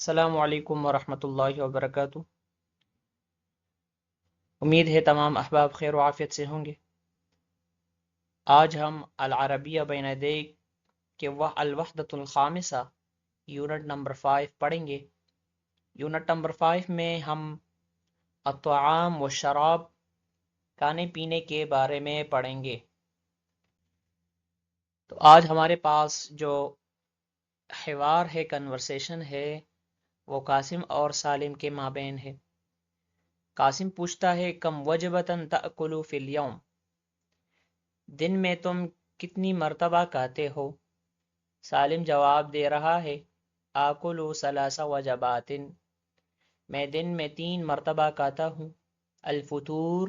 السلام علیکم ورحمۃ اللہ وبرکاتہ۔ امید ہے تمام احباب خیر و عافیت سے ہوں گے۔ آج ہم العربیہ بین یدیک کے الوحدۃ الخامسہ یونٹ نمبر 5 پڑھیں گے۔ یونٹ نمبر 5 میں ہم الطعام و شراب کھانے پینے کے بارے میں پڑھیں گے۔ تو آج ہمارے پاس جو حوار ہے، کنورسیشن ہے، وہ قاسم اور سالم کے مابین ہے۔ قاسم پوچھتا ہے کم وجبتاً تأکلو فی اليوم، دن میں تم کتنی مرتبہ کھاتے ہو؟ سالم جواب دے رہا ہے آکلو ثلاث وجبات، میں دن میں 3 مرتبہ کھاتا ہوں۔ الفطور،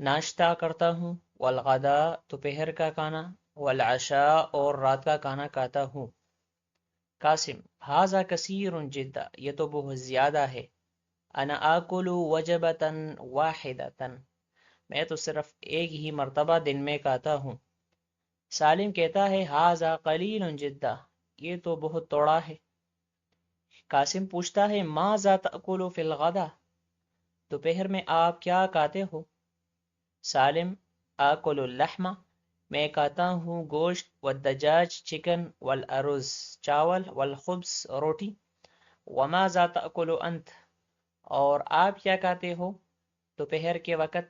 ناشتہ کرتا ہوں، والغداء، دوپہر کا کھانا، والعشاء، اور رات کا کھانا کھاتا ہوں۔ قاسم ھذا کثیر جدا، یہ تو بہت زیادہ ہے۔ انا آکل وجبۃ واحدۃ، میں تو صرف ایک ہی مرتبہ دن میں کھاتا ہوں۔ سالم کہتا ہے ھذا قلیل جدا، یہ تو بہت تھوڑا ہے۔ قاسم پوچھتا ہے ماذا تأکل فی الغداء، دوپہر میں آپ کیا کھاتے ہو؟ سالم آکل اللحم، میں کھاتا ہوں گوشت، والدجاج، چکن، والارز، چاول، والخبز، روٹی۔ وماذا تأکل انت، اور آپ کیا کھاتے ہو دوپہر کے وقت؟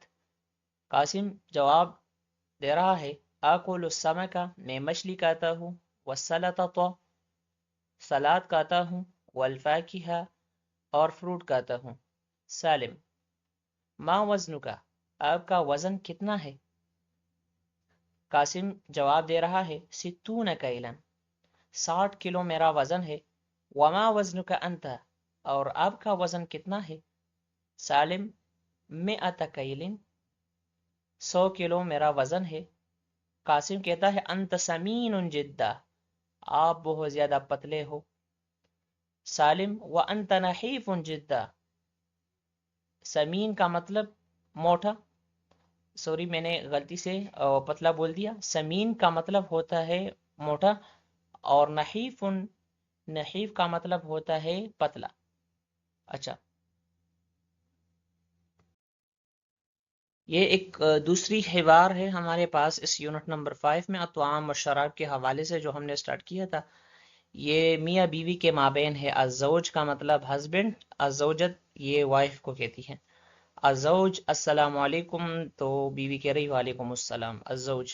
قاسم جواب دے رہا ہے آکل السمک، میں مچھلی کھاتا ہوں، والسلطۃ، سلاد کھاتا ہوں، والفاکہہ، اور فروٹ کھاتا ہوں۔ سالم ما وزنک، آپ کا وزن کتنا ہے؟ قاسم جواب دے رہا ہے 60 کیلا، 60 کلو میرا وزن ہے۔ وما وزنک انت، اور آپ کا وزن کتنا ہے؟ سالم 100 کیل، 100 کلو میرا وزن ہے۔ قاسم کہتا ہے انت سمین جدا، آپ بہت زیادہ پتلے ہو۔ سالم وانت نحیف جدا، سمین کا مطلب موٹا، سوری میں نے غلطی سے پتلا بول دیا۔ سمین کا مطلب ہوتا ہے موٹا، اور نحیف، نحیف کا مطلب ہوتا ہے پتلا۔ اچھا، یہ ایک دوسری حوار ہے ہمارے پاس اس یونٹ نمبر 5 میں، اطعام و شراب کے حوالے سے جو ہم نے سٹارٹ کیا تھا۔ یہ میاں بیوی کے مابین ہے۔ الزوج کا مطلب ہسبینڈ، الزوجت یہ وائف کو کہتی ہے۔ الزوج السلام علیکم، تو بیوی کہہ رہی وعلیکم السلام۔ الزوج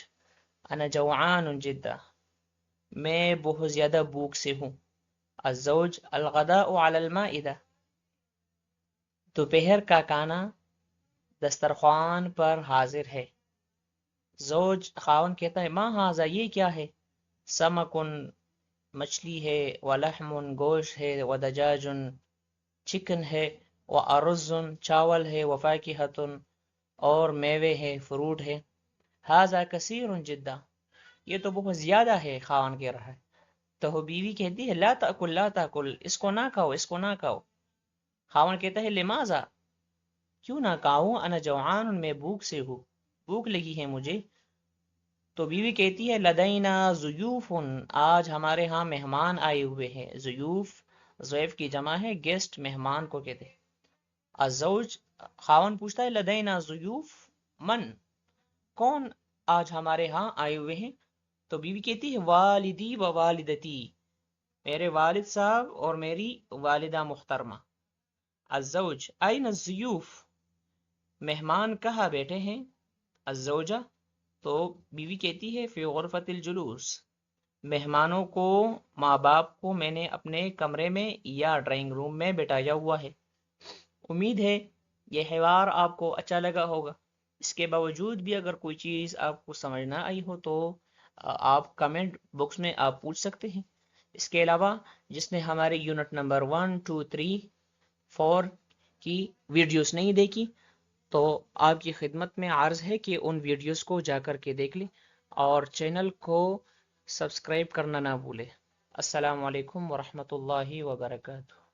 انا جوعان جدا، میں بہت زیادہ بھوک سے ہوں۔ الزوج الغداء علی المائدہ، دوپہر کا کھانا دسترخوان پر حاضر ہے۔ زوج خاون کہتا ہے ما ھذا، یہ کیا ہے؟ سمکن، مچھلی ہے، ولحم، گوشت ہے، ودجاج، چکن ہے، وارز، چاول ہے، وفاکہۃ، اور میوے ہے، فروٹ ہے۔ ھذا کثیر جدا، یہ تو بہت زیادہ ہے، خاون کہہ رہا ہے۔ تو بیوی کہتی ہے لا تأکل لا تأکل، اس کو نہ کھاؤ، اس کو نہ کھاؤ۔ خاون کہتا ہے لماذا، کیوں نہ کھاؤں؟ انا جوعان، میں بھوک سے ہوں، بھوک لگی ہے مجھے۔ تو بیوی کہتی ہے لدینا ضیوف، آج ہمارے ہاں مہمان آئے ہوئے ہیں۔ ضیوف، ضیف کی جمع ہے، گیسٹ، مہمان کو کہتے ہیں۔ الزوج خاون پوچھتا ہے لدینا ضیوف من، کون آج ہمارے ہاں آئے ہوئے ہیں؟ تو بیوی کہتی ہے والدی و والدتی، میرے والد صاحب اور میری والدہ محترمہ۔ الزوج این الضیوف، مہمان کہاں بیٹھے ہیں؟ الزوجہ، تو بیوی کہتی ہے فی غرفۃ الجلوس، مہمانوں کو، ماں باپ کو میں نے اپنے کمرے میں یا ڈرائنگ روم میں بٹھایا ہوا ہے۔ امید ہے یہ حوار آپ کو اچھا لگا ہوگا۔ اس کے باوجود بھی اگر کوئی چیز آپ کو سمجھ نہ آئی ہو تو آپ کمنٹ باکس میں آپ پوچھ سکتے ہیں۔ اس کے علاوہ جس نے ہمارے یونٹ نمبر 1، 2، 3، 4 کی ویڈیوز نہیں دیکھی تو آپ کی خدمت میں عرض ہے کہ ان ویڈیوز کو جا کر کے دیکھ لیں، اور چینل کو سبسکرائب کرنا نہ بھولیں۔ السلام علیکم ورحمۃ اللہ وبرکاتہ۔